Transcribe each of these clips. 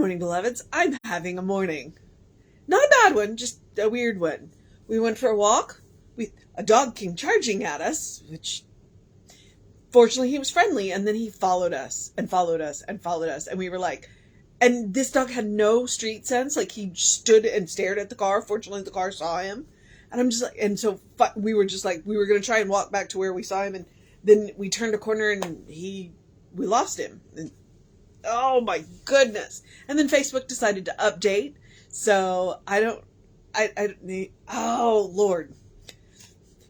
morning, beloveds. I'm having a morning. Not a bad one, just a weird one. We went for a walk. A dog came charging at us, which fortunately he was friendly, and then he followed us and followed us and followed us. And we were like, and this dog had no street sense. Like, he stood and stared at the car. Fortunately, the car saw him. And I'm just like, and so we were just like, we were going to try and walk back to where we saw him. And then we turned a corner and we lost him. And, oh my goodness. And then Facebook decided to update. So oh Lord.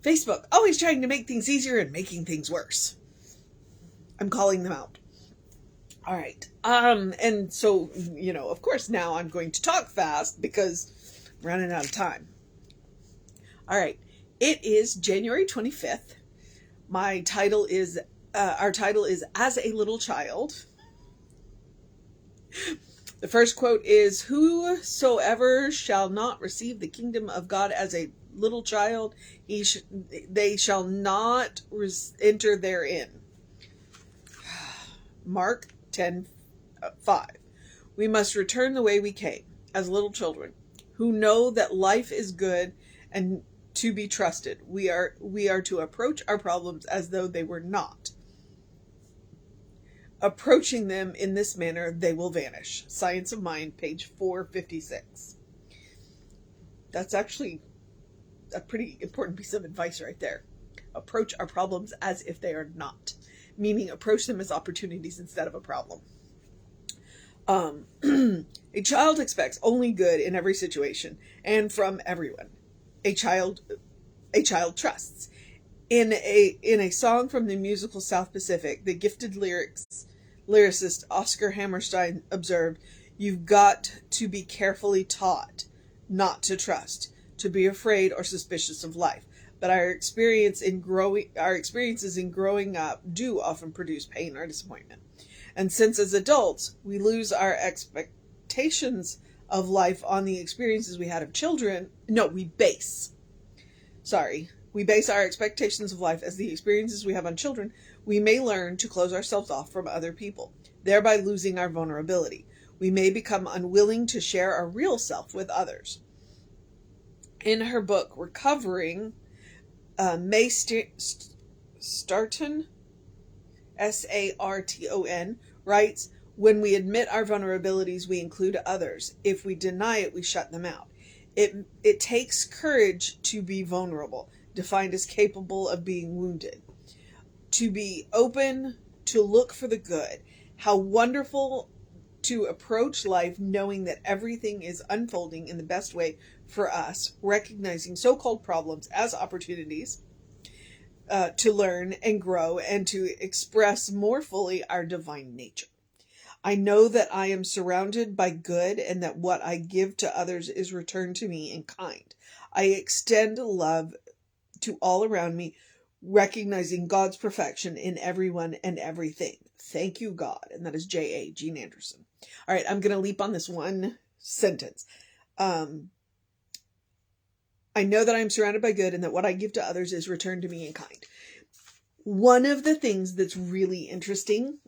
Facebook, always trying to make things easier and making things worse. I'm calling them out. All right. And so, of course, now I'm going to talk fast because I'm running out of time. All right. It is January 25th. Our title is As a Little Child. The first quote is, "Whosoever shall not receive the kingdom of God as a little child, they shall not enter therein." Mark 10:5. We must return the way we came, as little children, who know that life is good and to be trusted. We are to approach our problems as though they were not. Approaching them in this manner, they will vanish. Science of Mind, page 456. That's actually a pretty important piece of advice right there. Approach our problems as if they are not. Meaning, approach them as opportunities instead of a problem. A child expects only good in every situation and from everyone. A child trusts. In a song from the musical South Pacific, the gifted lyricist Oscar Hammerstein observed, "You've got to be carefully taught not to trust, to be afraid or suspicious of life. But our experiences in growing up do often produce pain or disappointment. And since as adults we lose our expectations of life on the experiences we had of children, we base our expectations of life as the experiences we have on children, we may learn to close ourselves off from other people, thereby losing our vulnerability. We may become unwilling to share our real self with others." In her book, Recovering, May Sarton, Sarton, writes, "When we admit our vulnerabilities, we include others. If we deny it, we shut them out. It takes courage to be vulnerable, defined as capable of being wounded. To be open, to look for the good. How wonderful to approach life knowing that everything is unfolding in the best way for us, recognizing so-called problems as opportunities to learn and grow and to express more fully our divine nature. I know that I am surrounded by good and that what I give to others is returned to me in kind. I extend love to all around me, recognizing God's perfection in everyone and everything. Thank you, God." And that is J.A. Jean Anderson. All right, I'm going to leap on this one sentence. I know that I'm surrounded by good and that what I give to others is returned to me in kind. One of the things that's really interesting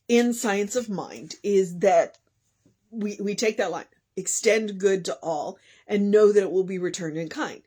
in Science of Mind is that we take that line, extend good to all, and know that it will be returned in kind.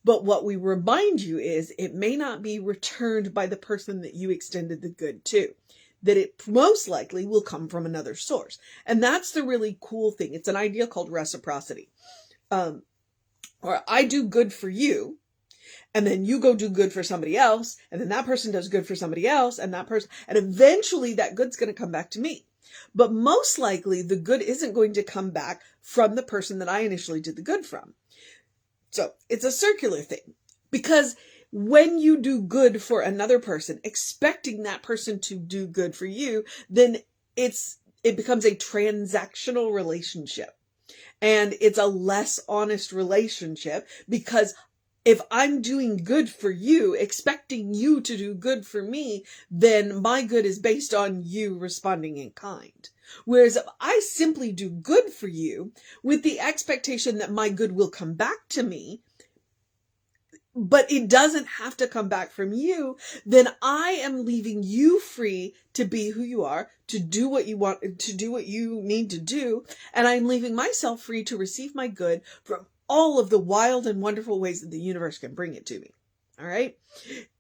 But what we remind you is it may not be returned by the person that you extended the good to, that it most likely will come from another source. And that's the really cool thing. It's an idea called reciprocity. Or I do good for you, and then you go do good for somebody else, and then that person does good for somebody else, and eventually that good's going to come back to me. But most likely the good isn't going to come back from the person that I initially did the good from. So it's a circular thing, because when you do good for another person, expecting that person to do good for you, then it becomes a transactional relationship. And it's a less honest relationship, because if I'm doing good for you, expecting you to do good for me, then my good is based on you responding in kind. Whereas if I simply do good for you with the expectation that my good will come back to me, but it doesn't have to come back from you, then I am leaving you free to be who you are, to do what you want, to do what you need to do. And I'm leaving myself free to receive my good from all of the wild and wonderful ways that the universe can bring it to me. All right.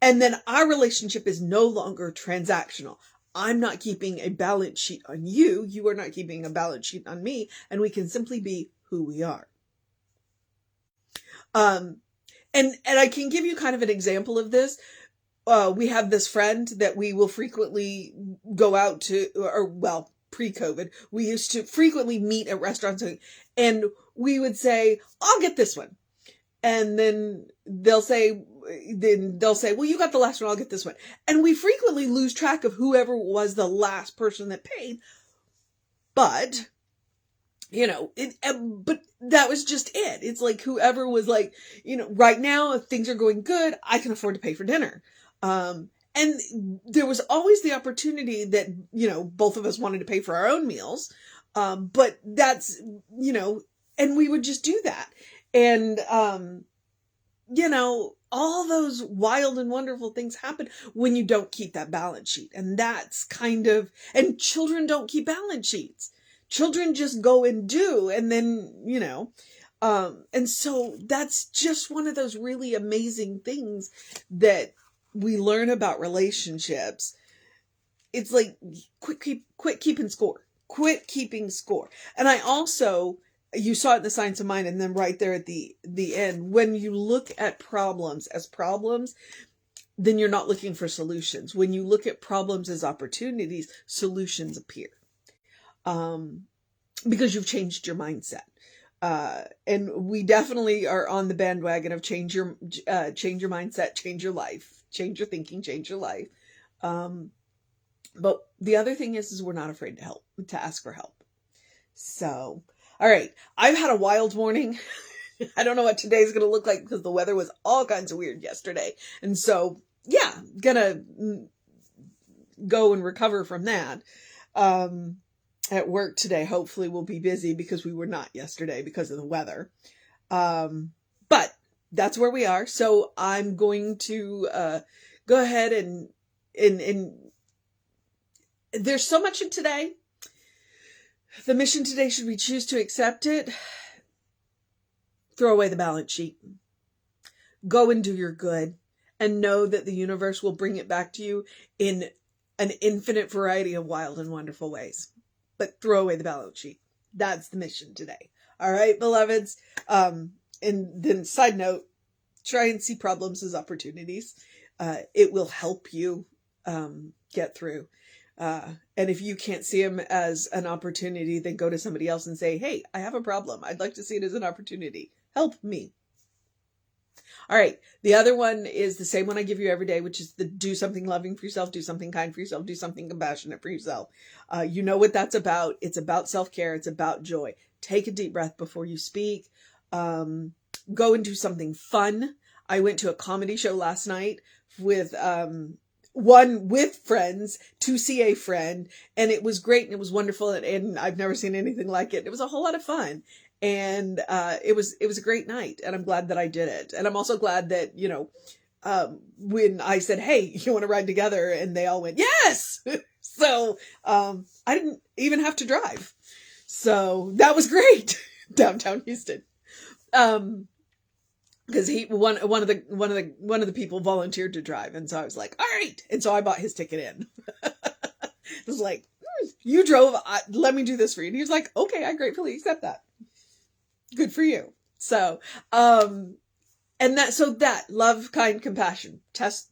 And then our relationship is no longer transactional. I'm not keeping a balance sheet on you. You are not keeping a balance sheet on me. And we can simply be who we are. And I can give you kind of an example of this. We have this friend that we will frequently go out to, or well, pre-COVID, we used to frequently meet at restaurants, and we would say, I'll get this one. And then they'll say, well, you got the last one, I'll get this one. And we frequently lose track of whoever was the last person that paid. But, but that was just it. It's like whoever was like, right now things are going good, I can afford to pay for dinner. And there was always the opportunity that, both of us wanted to pay for our own meals. But that's, and we would just do that. And, all those wild and wonderful things happen when you don't keep that balance sheet. And that's and children don't keep balance sheets. Children just go and do, and then, and so that's just one of those really amazing things that we learn about relationships. It's like, quit keeping score. Quit keeping score. And I also, you saw it in The Science of Mind, and then right there at the end, when you look at problems as problems, then you're not looking for solutions. When you look at problems as opportunities, solutions appear. Because you've changed your mindset. And we definitely are on the bandwagon of change your mindset, change your life, change your thinking, change your life. But the other thing is we're not afraid to ask for help. So, all right. I've had a wild morning. I don't know what today's going to look like because the weather was all kinds of weird yesterday. And so, yeah, gonna go and recover from that. At work today, hopefully we'll be busy because we were not yesterday because of the weather. But that's where we are. So I'm going to go ahead and there's so much in today. The mission today, should we choose to accept it, throw away the balance sheet. Go and do your good and know that the universe will bring it back to you in an infinite variety of wild and wonderful ways. But throw away the balance sheet. That's the mission today. All right, beloveds. And then side note, try and see problems as opportunities. It will help you get through. And if you can't see them as an opportunity, then go to somebody else and say, hey, I have a problem. I'd like to see it as an opportunity. Help me. All right. The other one is the same one I give you every day, which is the do something loving for yourself, do something kind for yourself, do something compassionate for yourself. You know what that's about. It's about self-care. It's about joy. Take a deep breath before you speak. Go and do something fun. I went to a comedy show last night with one with friends to see a friend, and it was great and it was wonderful, and I've never seen anything like it. It was a whole lot of fun. And it was a great night, and I'm glad that I did it. And I'm also glad that, when I said, hey, you want to ride together? And they all went, yes. So I didn't even have to drive. So that was great. Downtown Houston. Because one of the people volunteered to drive, and so I was like, all right. And so I bought his ticket in. It was like, you drove, let me do this for you. And he was like, okay, I gratefully accept that. Good for you. So, and that love, kind, compassion,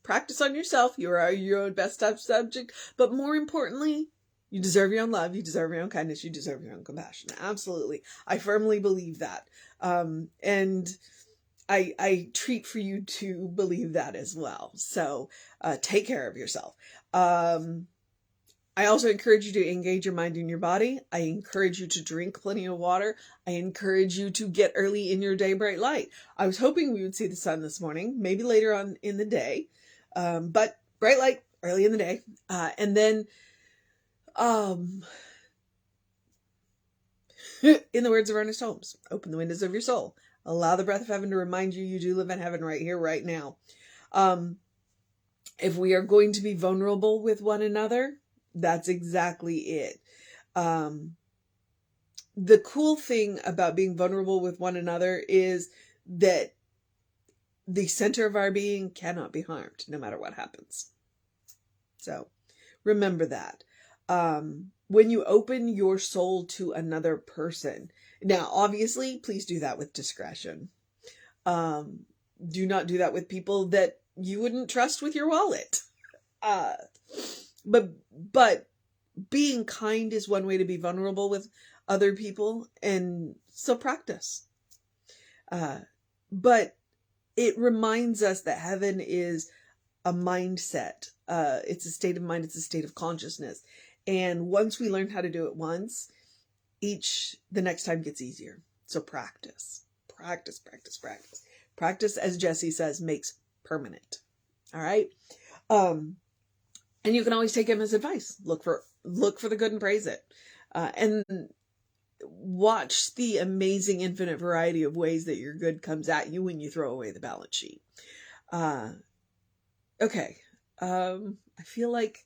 practice on yourself. You are your own best subject, but more importantly, you deserve your own love. You deserve your own kindness. You deserve your own compassion. Absolutely. I firmly believe that. And I treat for you to believe that as well. So, take care of yourself. I also encourage you to engage your mind and your body. I encourage you to drink plenty of water. I encourage you to get early in your day bright light. I was hoping we would see the sun this morning, maybe later on in the day, but bright light early in the day. And then, in the words of Ernest Holmes, open the windows of your soul. Allow the breath of heaven to remind you you do live in heaven right here, right now. If we are going to be vulnerable with one another, that's exactly it. The cool thing about being vulnerable with one another is that the center of our being cannot be harmed no matter what happens. So remember that. When you open your soul to another person, now obviously please do that with discretion. Do not do that with people that you wouldn't trust with your wallet. But being kind is one way to be vulnerable with other people, and so practice. But it reminds us that heaven is a mindset. It's a state of mind. It's a state of consciousness. And once we learn how to do it once, the next time gets easier. So practice. Practice, as Jesse says, makes permanent. All right. And you can always take him as advice. Look for the good and praise it. And watch the amazing infinite variety of ways that your good comes at you when you throw away the balance sheet. Okay. I feel like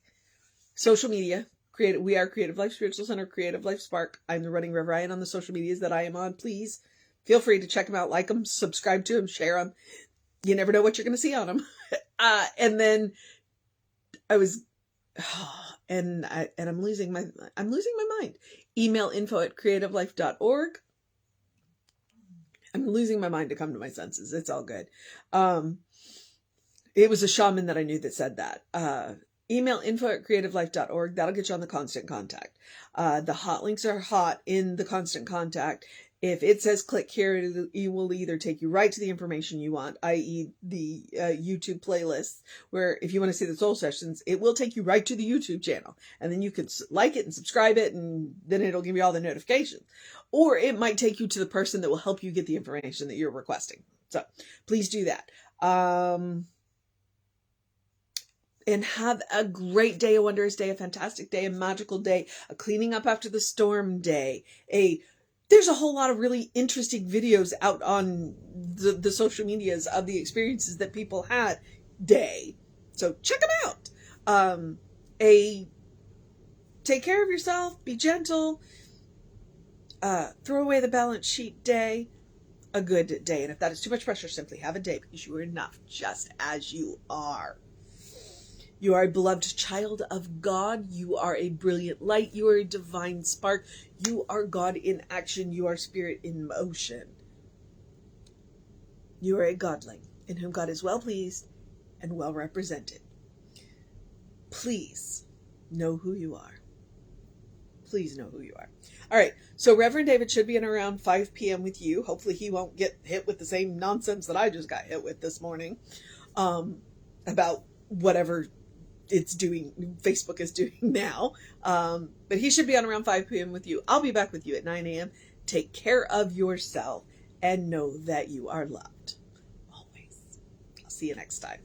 social media, we are Creative Life Spiritual Center, Creative Life Spark. I'm the running Rev Ryan on the social medias that I am on. Please feel free to check them out, like them, subscribe to them, share them. You never know what you're going to see on them. And then I'm losing my mind. Email info@creativelife.org. I'm losing my mind to come to my senses. It's all good. It was a shaman that I knew that said that. Email info@creativelife.org. That'll get you on the constant contact. The hot links are hot in the constant contact. If it says click here, it will either take you right to the information you want, i.e. the YouTube playlist, where if you want to see the soul sessions, it will take you right to the YouTube channel. And then you can like it and subscribe it, and then it'll give you all the notifications. Or it might take you to the person that will help you get the information that you're requesting. So please do that. And have a great day, a wondrous day, a fantastic day, a magical day, a cleaning up after the storm day, there's a whole lot of really interesting videos out on the social medias of the experiences that people had day. So check them out. Take care of yourself, be gentle, throw away the balance sheet day, a good day. And if that is too much pressure, simply have a day, because you are enough just as you are. You are a beloved child of God. You are a brilliant light. You are a divine spark. You are God in action. You are spirit in motion. You are a godling in whom God is well pleased and well represented. Please know who you are. Please know who you are. All right. So Reverend David should be in around 5 p.m. with you. Hopefully he won't get hit with the same nonsense that I just got hit with this morning, about whatever Facebook is doing now. But he should be on around 5 p.m. with you. I'll be back with you at 9 a.m. Take care of yourself and know that you are loved. Always. I'll see you next time.